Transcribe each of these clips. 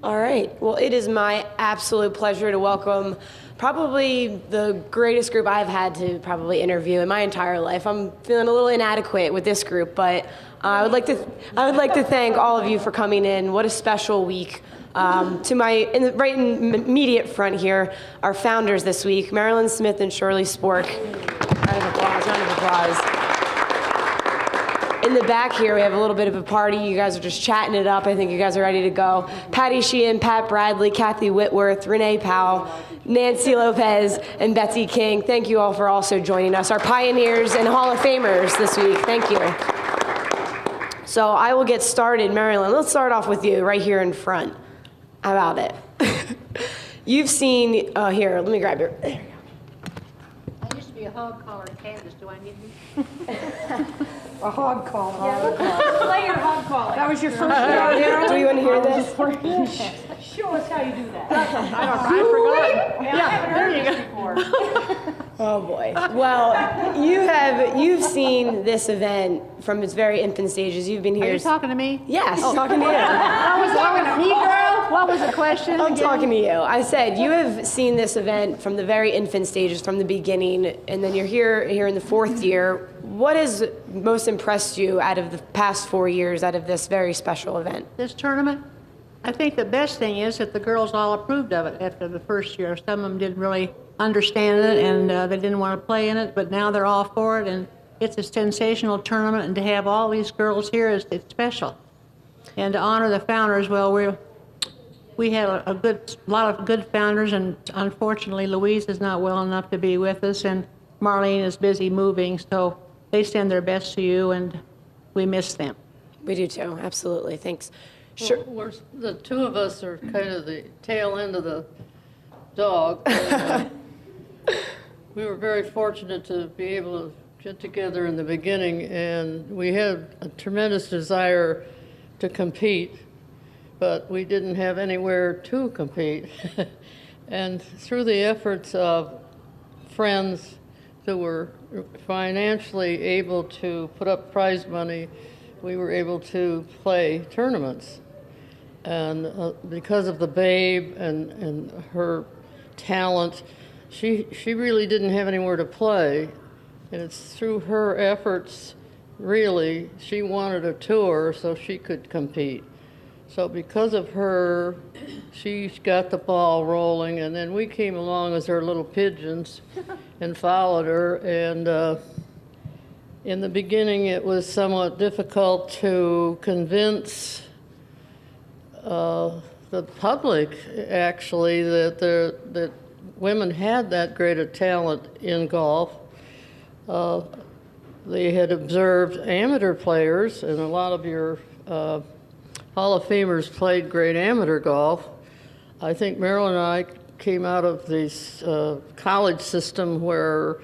All right. Well, it is my absolute pleasure to welcome probably the greatest group I've had to probably interview in my entire life. I'm feeling a little inadequate with this group, but I would like to thank all of you for coming in. What a special week. To my right in immediate front here, our founders this week, Marilynn Smith and Shirley Spork. Round of applause. Round of applause. In the back here, we have a little bit of a party. You guys are just chatting it up. I think you guys are ready to go. Patty Sheehan, Pat Bradley, Kathy Whitworth, Renee Powell, Nancy Lopez, and Betsy King. Thank you all for also joining us, our pioneers and Hall of Famers this week. Thank you. So I will get started. Marilynn, let's start off with you right here in front. How about it? You've seen, here, let me grab your, there you go. I used to be a hog collar in Kansas. Do I need you? A hog collar. Yeah, play your hog collar. That was your first year. Do you want to hear this? Show us how you do that. I forgot. Yeah, there you go. Oh boy. Well, you've seen this event from its very infant stages. You've been here. Are you talking to me? Yes, talking to you. I was talking to me, girl. What was the question? I'm talking to you. I said you have seen this event from the very infant stages, from the beginning, and then you're here in the fourth year. What has most impressed you out of the past 4 years, out of this very special event? This tournament, I think the best thing is that the girls all approved of it after the first year. Some of them didn't really understand it, and they didn't want to play in it, but now they're all for it, and it's a sensational tournament, and to have all these girls here it's special. And to honor the founders, well, we had a lot of good founders, and unfortunately Louise is not well enough to be with us, and Marilynn is busy moving, so they send their best to you, and we miss them. We do too, absolutely. Thanks. Sure. Well, the two of us are kind of the tail end of the dog. We were very fortunate to be able to get together in the beginning, and we had a tremendous desire to compete, but we didn't have anywhere to compete. And through the efforts of friends who were financially able to put up prize money, we were able to play tournaments. And because of the babe and her talent, she really didn't have anywhere to play. And it's through her efforts, really, she wanted a tour so she could compete. So because of her, she got the ball rolling, and then we came along as her little pigeons and followed her. And in the beginning, it was somewhat difficult to convince the public, actually, that women had that great a talent in golf. They had observed amateur players, and a lot of your Hall of Famers played great amateur golf. I think Marilynn and I came out of this college system where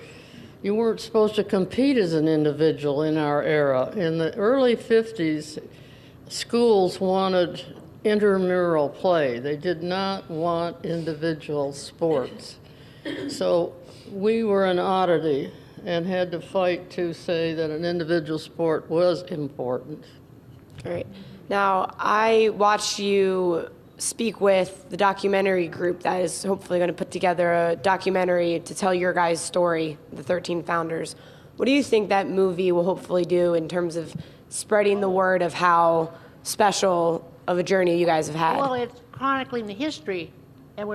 you weren't supposed to compete as an individual in our era. In the early 50s, schools wanted intramural play. They did not want individual sports. So we were an oddity and had to fight to say that an individual sport was important. All right. Now, I watched you speak with the documentary group that is hopefully going to put together a documentary to tell your guys' story, the 13 founders. What do you think that movie will hopefully do in terms of spreading the word of how special of a journey you guys have had? Well, it's chronicling the history, and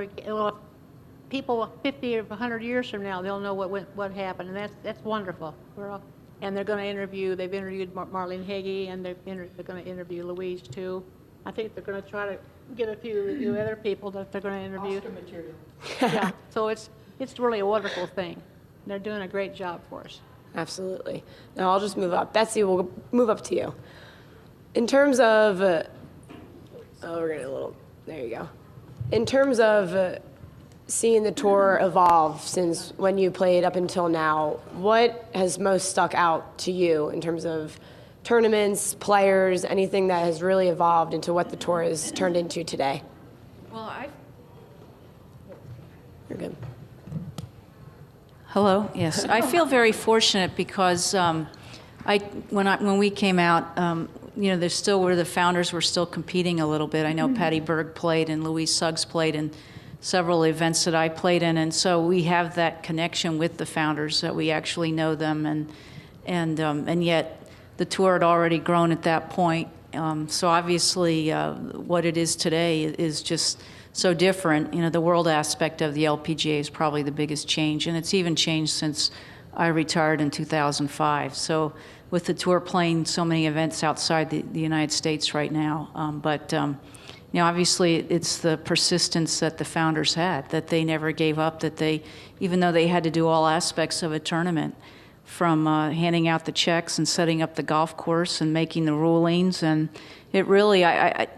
people 50 or 100 years from now, they'll know what happened, and that's wonderful. And they're going to they've interviewed Marlene Hagee, and they're going to interview Louise too. I think they're going to try to get a few other people that they're going to interview. Oscar material. Yeah, so it's really a wonderful thing. They're doing a great job for us. Absolutely. Now I'll just move up. Betsy, we'll move up to you. In terms of, we're getting a little, there you go. In terms of seeing the tour evolve since when you played up until now, what has most stuck out to you in terms of tournaments, players, anything that has really evolved into what the tour has turned into today? Well, You're good. Hello. Yes, I feel very fortunate because when we came out, there's still where the founders were still competing a little bit. I know Patty Berg played and Louise Suggs played in several events that I played in, and so we have that connection with the founders that we actually know them, and yet the tour had already grown at that point. So obviously, what it is today is just so different. The world aspect of the LPGA is probably the biggest change, and it's even changed since I retired in 2005. So with the tour playing so many events outside the United States right now, but obviously it's the persistence that the founders had, that they never gave up, that they, even though they had to do all aspects of a tournament, from handing out the checks and setting up the golf course and making the rulings. And it really,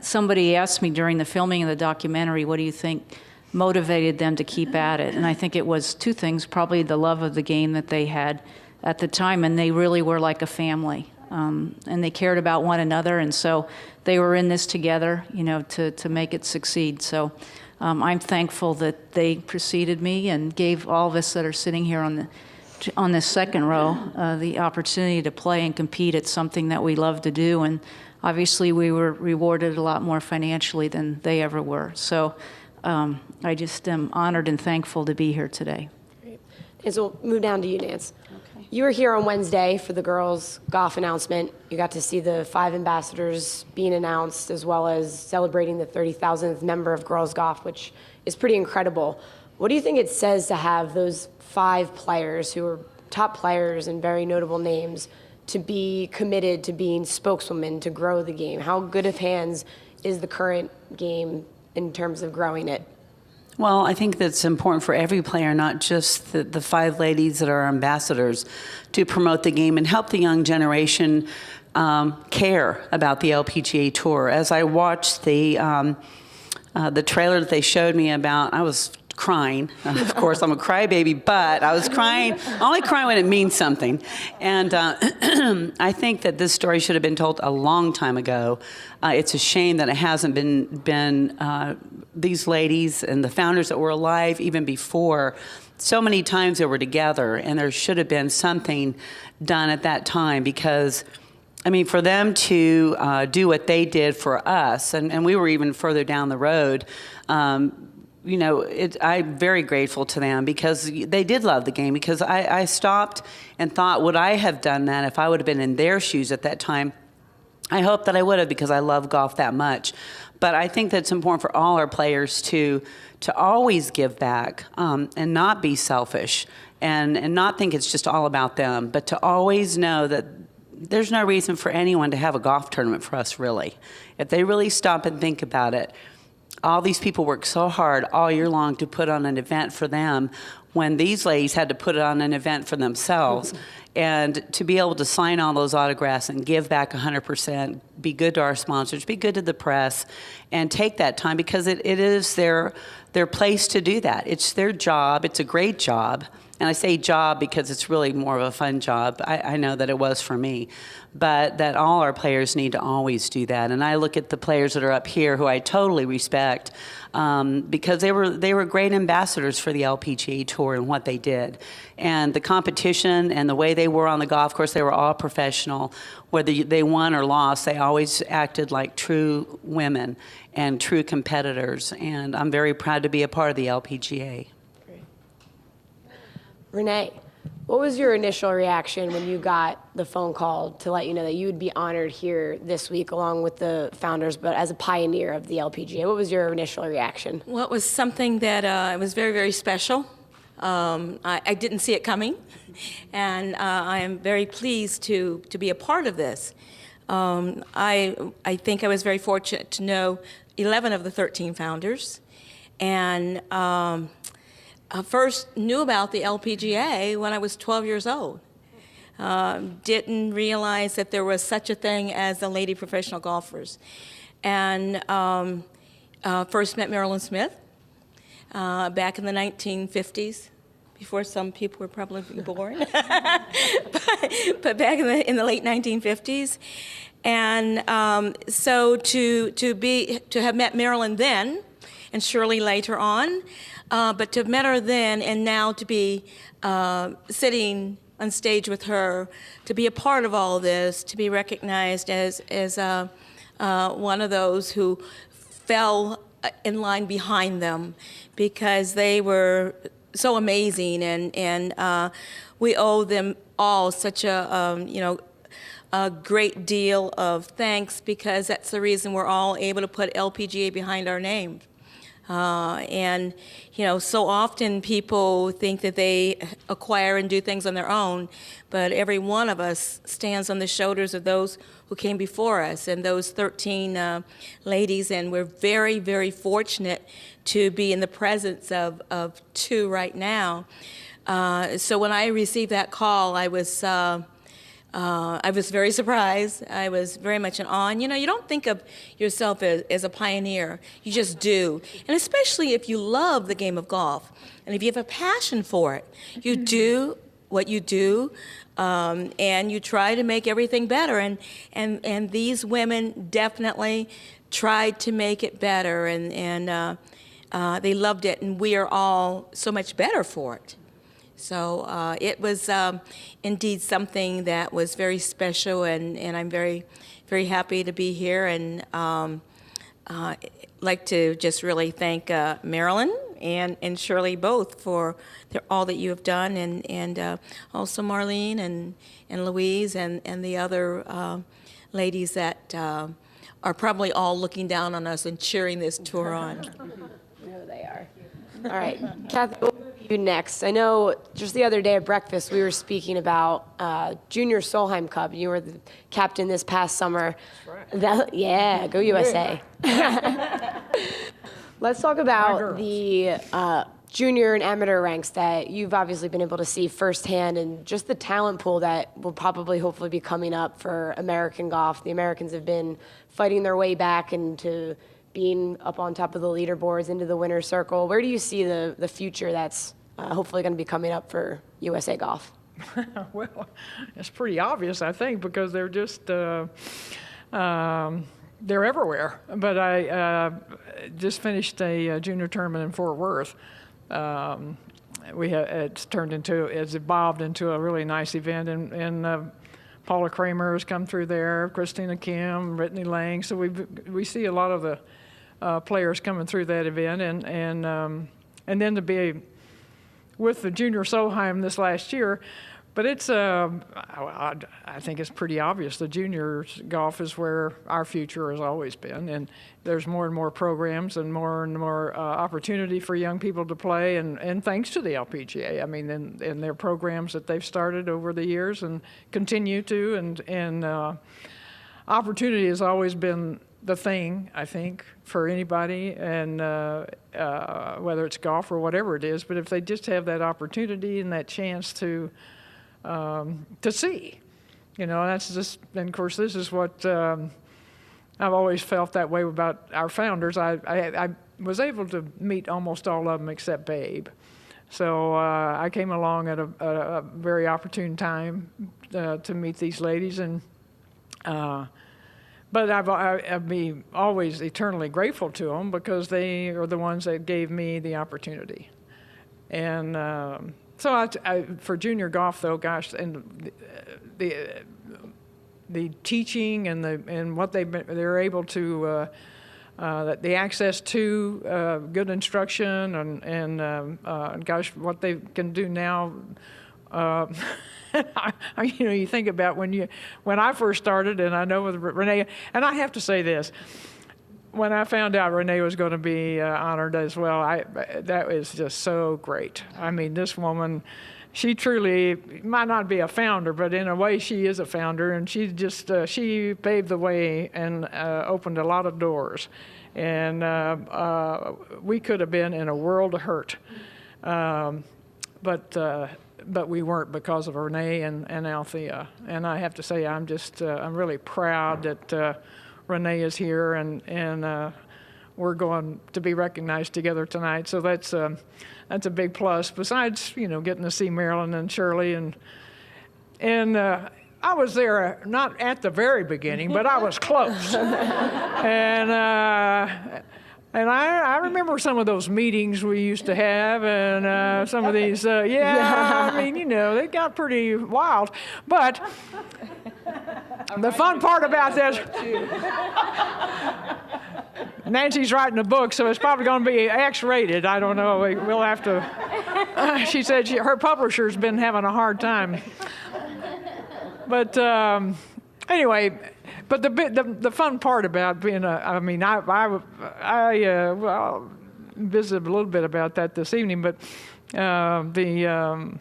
somebody asked me during the filming of the documentary, what do you think motivated them to keep at it? And I think it was two things, probably the love of the game that they had at the time, and they really were like a family. And they cared about one another, and so they were in this together, to make it succeed. So I'm thankful that they preceded me and gave all of us that are sitting here on this second row the opportunity to play and compete at something that we love to do. And obviously we were rewarded a lot more financially than they ever were. So I just am honored and thankful to be here today. Great. And so we'll move down to you, Nance. Okay. You were here on Wednesday for the girls' golf announcement. You got to see the 5 ambassadors being announced, as well as celebrating the 30,000th member of girls' golf, which is pretty incredible. What do you think it says to have those 5 players who are top players and very notable names to be committed to being spokeswomen to grow the game? How good of hands is the current game in terms of growing it? Well, I think that's important for every player, not just the 5 ladies that are ambassadors, to promote the game and help the young generation care about the LPGA Tour. As I watched the trailer that they showed me about, I was crying. Of course, I'm a crybaby, but I was crying. I only cry when it means something. And I think that this story should have been told a long time ago. It's a shame that it hasn't been these ladies and the founders that were alive even before. So many times they were together, and there should have been something done at that time, because for them to do what they did for us, and we were even further down the road, I'm very grateful to them, because they did love the game. Because I stopped and thought, would I have done that if I would have been in their shoes at that time? I hope that I would have, because I love golf that much. But I think that's important for all our players to always give back, and not be selfish, and not think it's just all about them, but to always know that there's no reason for anyone to have a golf tournament for us, really. If they really stop and think about it, all these people work so hard all year long to put on an event for them, when these ladies had to put on an event for themselves. And to be able to sign all those autographs and give back 100%, be good to our sponsors, be good to the press, and take that time, because it is their place to do that. It's their job. It's a great job. And I say job because it's really more of a fun job. I know that it was for me. But that all our players need to always do that. And I look at the players that are up here, who I totally respect, because they were great ambassadors for the LPGA Tour and what they did. And the competition and the way they were on the golf course, they were all professional. Whether they won or lost, they always acted like true women and true competitors. And I'm very proud to be a part of the LPGA. Renee, what was your initial reaction when you got the phone call to let you know that you would be honored here this week along with the founders, but as a pioneer of the LPGA? What was your initial reaction? Well, it was something that was very, very special. I didn't see it coming, and I am very pleased to be a part of this. I think I was very fortunate to know 11 of the 13 founders, and first knew about the LPGA when I was 12 years old. Didn't realize that there was such a thing as the lady professional golfers. And first met Marilynn Smith back in the 1950s, before some people were probably born, but back in the late 1950s. And so to have met Marilynn then, and Shirley later on, but to have met her then and now to be sitting on stage with her, to be a part of all this, to be recognized as one of those who fell in line behind them because they were so amazing, and we owe them all such a great deal of thanks, because that's the reason we're all able to put LPGA behind our name. And so often people think that they acquire and do things on their own, but every one of us stands on the shoulders of those who came before us, and those 13 ladies, and we're very, very fortunate to be in the presence of 2 right now. So when I received that call, I was very surprised. I was very much in awe. And, you don't think of yourself as a pioneer. You just do. And especially if you love the game of golf and if you have a passion for it, you do what you do, and you try to make everything better. And these women definitely tried to make it better, and they loved it, and we are all so much better for it. So it was indeed something that was very special, and I'm very, very happy to be here. And I'd like to just really thank Marilynn and Shirley both for all that you have done, and also Marlene and Louise and the other ladies that are probably all looking down on us and cheering this tour on. No, they are. All right, Kathy, we'll go to you next. I know just the other day at breakfast we were speaking about Junior Solheim Cup. You were the captain this past summer. That's right. Yeah, go USA. Let's talk about the junior and amateur ranks that you've obviously been able to see firsthand, and just the talent pool that will probably hopefully be coming up for American golf. The Americans have been fighting their way back into being up on top of the leaderboards, into the winner's circle. Where do you see the future that's hopefully going to be coming up for USA Golf? Well, it's pretty obvious, I think, because they're just they're everywhere. But I just finished a junior tournament in Fort Worth. It's evolved into a really nice event, and Paula Kramer has come through there, Christina Kim, Brittany Lang. So we see a lot of the players coming through that event, and then to be with the Junior Solheim this last year. But it's I think it's pretty obvious the juniors golf is where our future has always been, and there's more and more programs and more opportunity for young people to play, and thanks to the LPGA. I mean, and their programs that they've started over the years and continue to, and opportunity has always been the thing, I think, for anybody, and whether it's golf or whatever it is. But if they just have that opportunity and that chance to see, that's just, and of course this is what I've always felt that way about our founders. I was able to meet almost all of them except Babe, so I came along at a very opportune time to meet these ladies, and but I'd be always eternally grateful to them because they are the ones that gave me the opportunity. And so for junior golf, though, gosh, and the teaching and what they're able to, the access to good instruction and gosh, what they can do now. You think about when I first started, and I know with Renee, and I have to say this, when I found out Renee was going to be honored as well, that was just so great. I mean, this woman, she truly might not be a founder, but in a way she is a founder, and she just she paved the way and opened a lot of doors, and we could have been in a world of hurt, but we weren't because of Renee and Althea. And I have to say, I'm really proud that Renee is here, and we're going to be recognized together tonight. So that's a big plus. Besides, getting to see Marilynn and Shirley, and I was there not at the very beginning, but I was close. And And I remember some of those meetings we used to have, and some of these, I mean, you know, they got pretty wild. But the fun part about this, Nancy's writing a book, so it's probably going to be X-rated. I don't know. We'll have to. She said her publisher's been having a hard time. But anyway. But the fun part about being I visited a little bit about that this evening, but the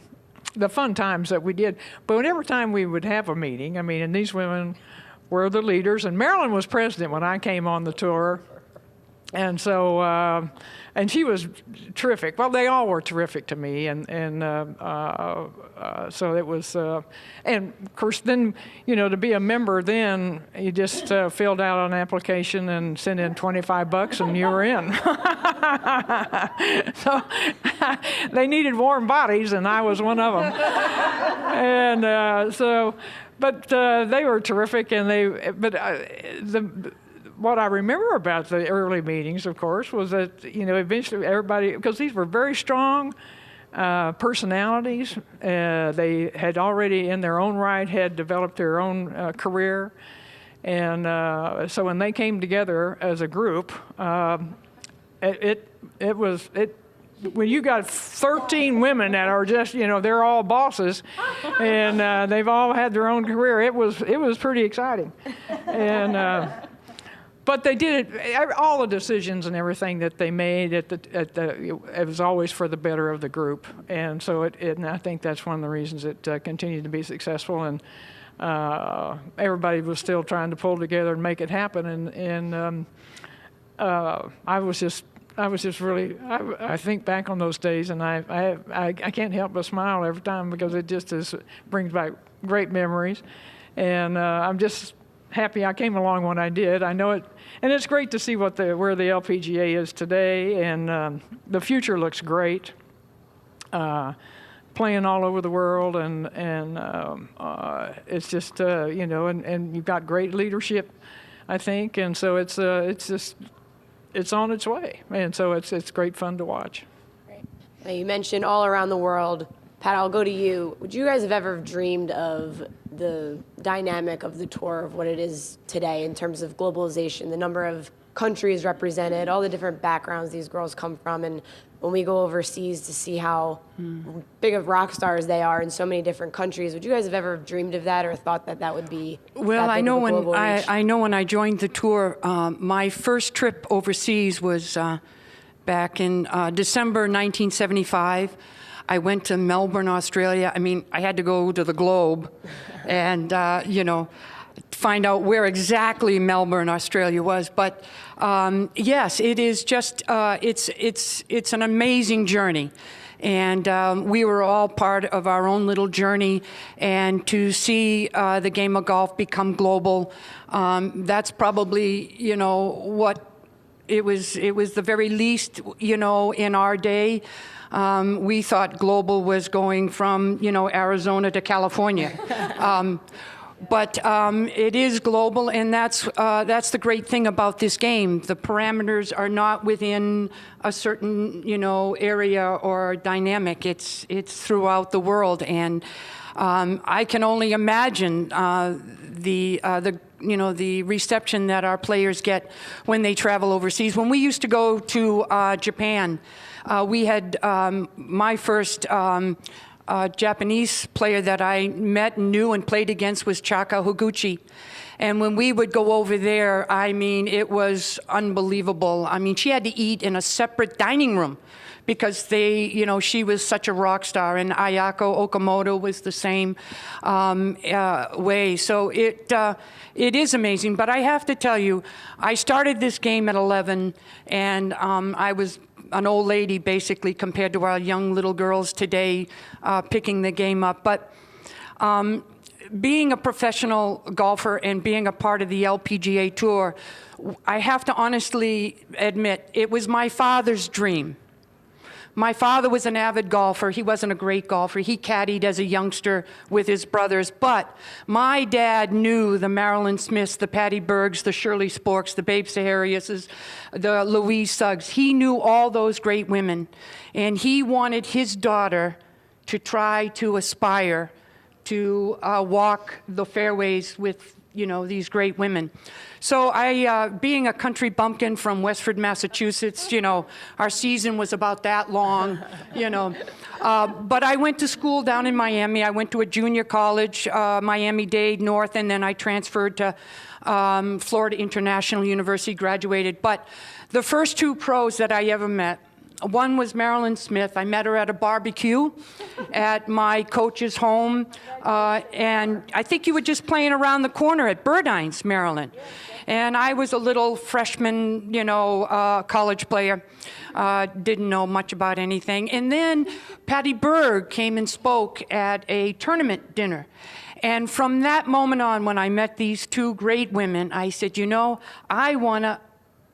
fun times that we did. But every time we would have a meeting, I mean, and these women were the leaders, and Marilynn was president when I came on the tour. And so, and she was terrific. Well, they all were terrific to me, and so it was. And of course, then you know, to be a member, then you just filled out an application and sent in $25, and you were in. So they needed warm bodies, and I was one of them. And so, but they were terrific, and what I remember about the early meetings, of course, was that, you know, eventually everybody, because these were very strong personalities. They had already, in their own right, had developed their own career. And so when they came together as a group, it was when you got 13 women that are just, you know, they're all bosses, and they've all had their own career, it was pretty exciting. And but they did it. All the decisions and everything that they made it was always for the better of the group, and so and I think that's one of the reasons it continued to be successful. And everybody was still trying to pull together and make it happen. And I was just really. I think back on those days, and I can't help but smile every time, because it just brings back great memories, and I'm just happy I came along when I did. I know it, and it's great to see where the LPGA is today, and the future looks great. Playing all over the world, and it's just you know, and you've got great leadership, I think, and so it's on its way, and so it's great fun to watch. Great. Now, you mentioned all around the world. Pat, I'll go to you. Would you guys have ever dreamed of the dynamic of the tour, of what it is today in terms of globalization, the number of countries represented, all the different backgrounds these girls come from, and when we go overseas to see how big of rock stars they are in so many different countries, would you guys have ever dreamed of that, or thought that would be Well, that big of a global reach? I know when I joined the tour, my first trip overseas was back in December 1975. I went to Melbourne, Australia. I mean, I had to go to the globe and, you know, find out where exactly Melbourne, Australia was. But yes, it is just, it's an amazing journey. And we were all part of our own little journey. And to see the game of golf become global, that's probably, you know, what it was the very least, you know, in our day. We thought global was going from, you know, Arizona to California. But it is global, and that's the great thing about this game. The parameters are not within a certain, you know, area or dynamic. It's throughout the world, and I can only imagine the reception that our players get when they travel overseas. When we used to go to Japan, we had my first Japanese player that I met and knew and played against was Chaka Higuchi. And when we would go over there, I mean, it was unbelievable. I mean, she had to eat in a separate dining room because she was such a rock star. And Ayako Okamoto was the same way. So it is amazing. But I have to tell you, I started this game at 11, and I was an old lady, basically, compared to our young little girls today picking the game up. But being a professional golfer and being a part of the LPGA Tour, I have to honestly admit, it was my father's dream. My father was an avid golfer. He wasn't a great golfer. He caddied as a youngster with his brothers. But my dad knew the Marilynn Smiths, the Patty Bergs, the Shirley Sporks, the Babe Sahariuses, the Louise Suggs. He knew all those great women. And he wanted his daughter to try to aspire to walk the fairways with, these great women. So I, being a country bumpkin from Westford, Massachusetts, our season was about that long, But I went to school down in Miami. I went to a junior college, Miami-Dade North, and then I transferred to Florida International University, graduated. But the first two pros that I ever met, one was Marilynn Smith. I met her at a barbecue at my coach's home, and I think you were just playing around the corner at Burdines, Maryland. And I was a little freshman, college player, didn't know much about anything. And then Patty Berg came and spoke at a tournament dinner. And from that moment on, when I met these two great women, I said,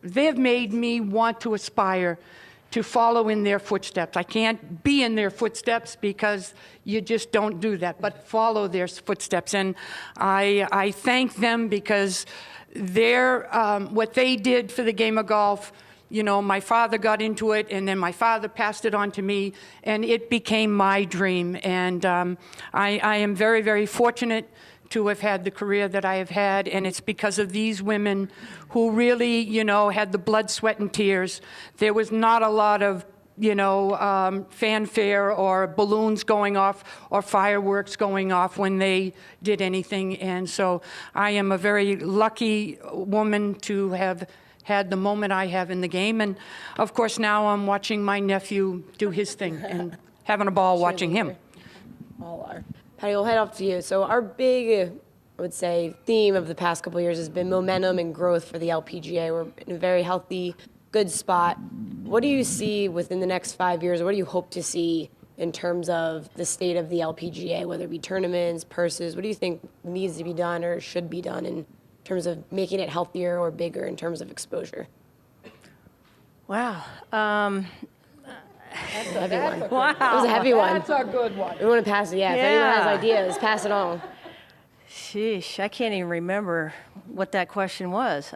they've made me want to aspire to follow in their footsteps. I can't be in their footsteps because you just don't do that, but follow their footsteps. And I thank them because what they did for the game of golf, my father got into it, and then my father passed it on to me, and it became my dream. And I am very, very fortunate to have had the career that I have had, and it's because of these women who really, had the blood, sweat, and tears. There was not a lot of, fanfare or balloons going off or fireworks going off when they did anything. And so I am a very lucky woman to have had the moment I have in the game. And of course, now I'm watching my nephew do his thing and having a ball watching him. All are. Patty, we'll head off to you. So our big, I would say, theme of the past couple of years has been momentum and growth for the LPGA. We're in a very healthy, good spot. What do you see within the next 5 years? Or what do you hope to see in terms of the state of the LPGA, whether it be tournaments, purses? What do you think needs to be done or should be done in terms of making it healthier or bigger in terms of exposure? Wow. That's a heavy one. Wow. That was a heavy one. That's a good one. We want to pass it. Yeah, if anyone has ideas, pass it on. Sheesh, I can't even remember what that question was.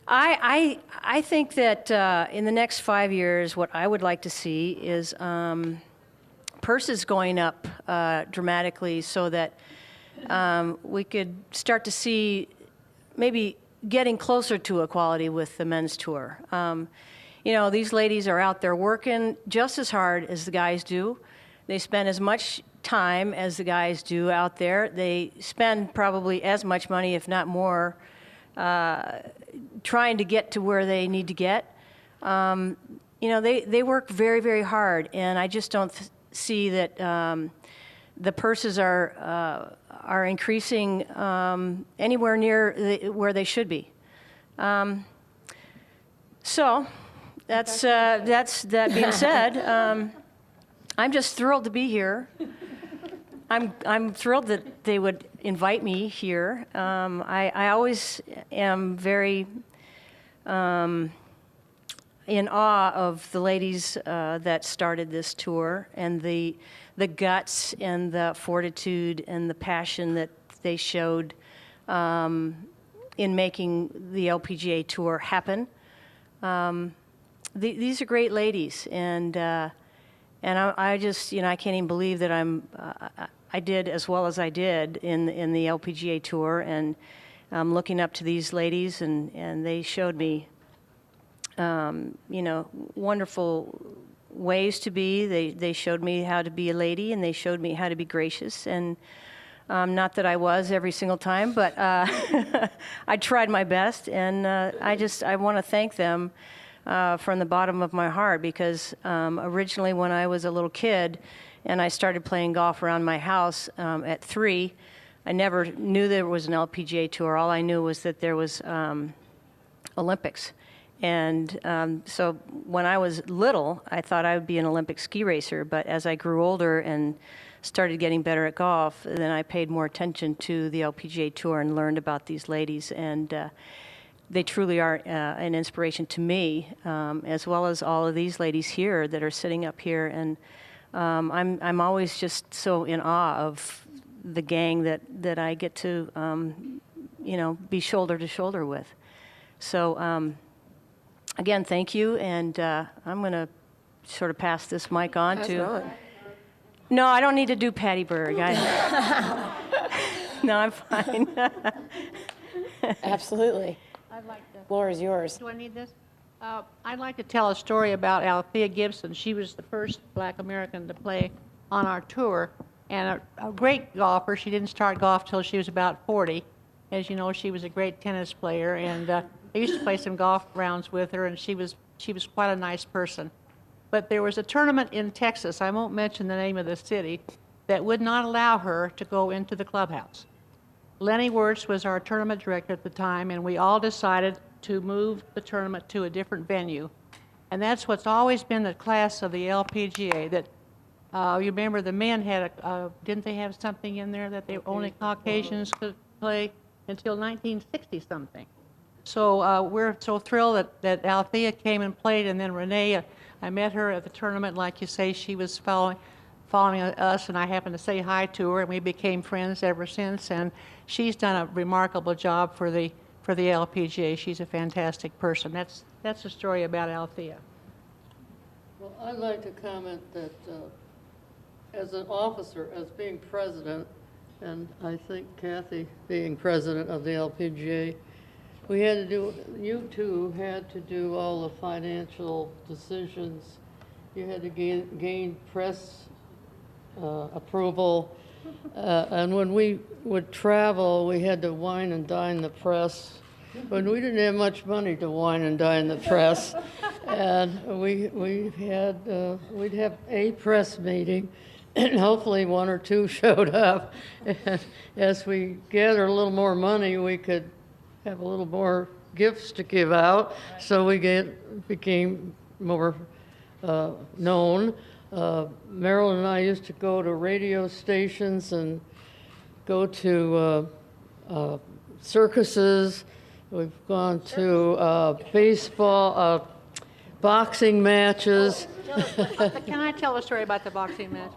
I think that in the next 5 years, what I would like to see is purses going up dramatically so that we could start to see maybe getting closer to equality with the men's tour. These ladies are out there working just as hard as the guys do. They spend as much time as the guys do out there. They spend probably as much money, if not more, trying to get to where they need to get. They work very, very hard, and I just don't see that the purses are increasing anywhere near where they should be. So that's that being said. I'm just thrilled to be here. I'm thrilled that they would invite me here. I always am very in awe of the ladies that started this tour and the guts and the fortitude and the passion that they showed in making the LPGA tour happen. These are great ladies, and I just, I can't even believe that I did as well as I did in the LPGA tour, and I'm looking up to these ladies, and they showed me, wonderful ways to be. They showed me how to be a lady, and they showed me how to be gracious, and not that I was every single time, but I tried my best, and I want to thank them from the bottom of my heart, because originally when I was a little kid and I started playing golf around my house at 3, I never knew there was an LPGA tour. All I knew was that there was Olympics. And so when I was little, I thought I would be an Olympic ski racer, but as I grew older and started getting better at golf, then I paid more attention to the LPGA tour and learned about these ladies. And they truly are an inspiration to me, as well as all of these ladies here that are sitting up here. And I'm always just so in awe of the gang that I get to, be shoulder to shoulder with. So again, thank you, and I'm going to sort of pass this mic on to. No, I don't need to do Patty Berg. No, I'm fine. Absolutely. I'd like to. Floor is yours. Do I need this? I'd like to tell a story about Althea Gibson. She was the first Black American to play on our tour, and a great golfer. She didn't start golf till she was about 40. As you know, she was a great tennis player, and I used to play some golf rounds with her, and she was quite a nice person. But there was a tournament in Texas, I won't mention the name of the city, that would not allow her to go into the clubhouse. Lenny Wirtz was our tournament director at the time, and we all decided to move the tournament to a different venue. And that's what's always been the class of the LPGA, that you remember the men had didn't they have something in there that only Caucasians could play until 1960-something. So we're so thrilled that Althea came and played, and then Renee, I met her at the tournament, like you say, she was following us, and I happened to say hi to her, and we became friends ever since, and she's done a remarkable job for the LPGA. She's a fantastic person. That's the story about Althea. Well, I'd like to comment that as an officer, as being president, and I think Kathy being president of the LPGA, you two had to do all the financial decisions. You had to gain press approval. And when we would travel, we had to wine and dine the press. When we didn't have much money to wine and dine the press, and we'd have a press meeting, and hopefully one or two showed up. And as we gathered a little more money, we could have a little more gifts to give out, so we became more known. Marilynn and I used to go to radio stations and go to circuses. We've gone to baseball, boxing matches. Can I tell a story about the boxing match?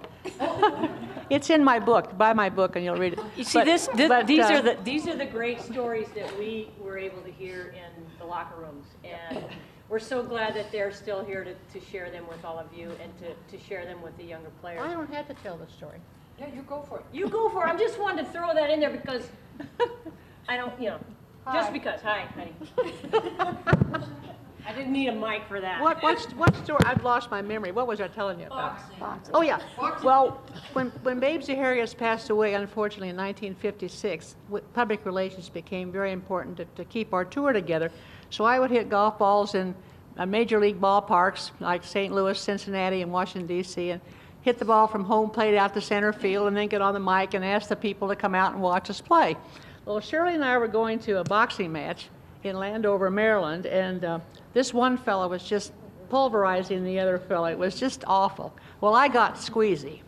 It's in my book. Buy my book and you'll read it. You see, these are the great stories that we were able to hear in the locker rooms, and we're so glad that they're still here to share them with all of you and to share them with the younger players. I don't have to tell the story. Yeah, you go for it. You go for it. I just wanted to throw that in there because I don't, just because. Hi, honey. I didn't need a mic for that. What story? I've lost my memory. What was I telling you about? Boxing. Oh, yeah. Well, when Babe Zaharias passed away, unfortunately, in 1956, public relations became very important to keep our tour together. So I would hit golf balls in major league ballparks like St. Louis, Cincinnati, and Washington, D.C., and hit the ball from home plate out to center field, and then get on the mic and ask the people to come out and watch us play. Well, Shirley and I were going to a boxing match in Landover, Maryland, and this one fellow was just pulverizing the other fellow. It was just awful. Well, I got squeezy,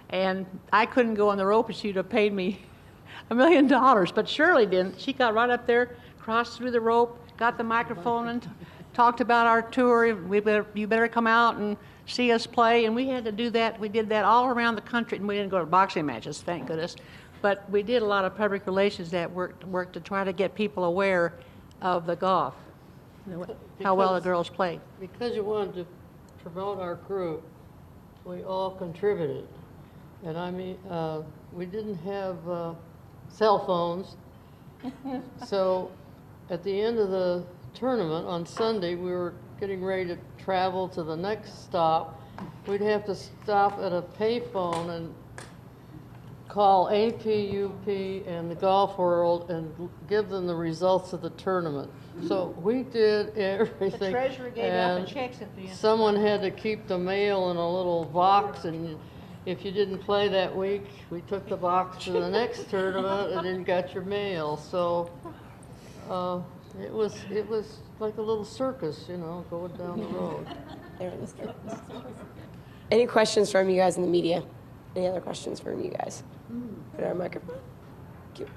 and I couldn't go on the rope, and she'd have paid me $1 million, but Shirley didn't. She got right up there, crossed through the rope, got the microphone, and talked about our tour. You better come out and see us play, and we had to do that. We did that all around the country, and we didn't go to boxing matches, thank goodness, but we did a lot of public relations that worked to try to get people aware of the golf, how well the girls played. Because you wanted to promote our group, we all contributed. And I mean, we didn't have cell phones. So at the end of the tournament on Sunday, we were getting ready to travel to the next stop. We'd have to stop at a payphone and call APUP and the Golf World and give them the results of the tournament. So we did everything. The treasurer gave up the checks at the end. Someone had to keep the mail in a little box, and if you didn't play that week, we took the box to the next tournament and then got your mail. So it was like a little circus, going down the road. Any questions from you guys in the media? Any other questions from you guys? Put our microphone. Thank you.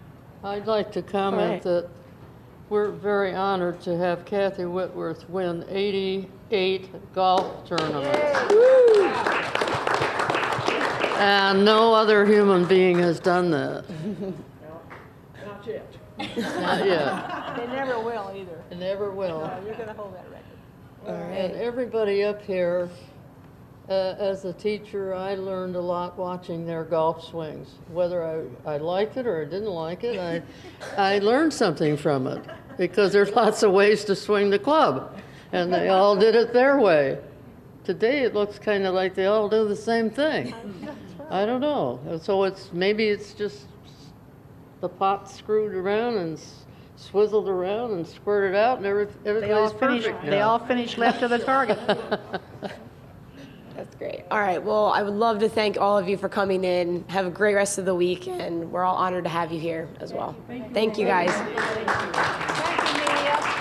I'd like to comment that We're very honored to have Kathy Whitworth win 88 golf tournaments. And no other human being has done that. Not yet. Not yet. They never will either. And never will. You're going to hold that record. And everybody up here, as a teacher, I learned a lot watching their golf swings. Whether I liked it or I didn't like it, I learned something from it, because there's lots of ways to swing the club, and they all did it their way. Today it looks kind of like they all do the same thing. I don't know. So maybe it's just the pot screwed around and swizzled around and squirted out, and everybody's perfect now. They all finished left of the target. That's great. All right. Well, I would love to thank all of you for coming in. Have a great rest of the week, and we're all honored to have you here as well. Thank you, guys. Thank you, media.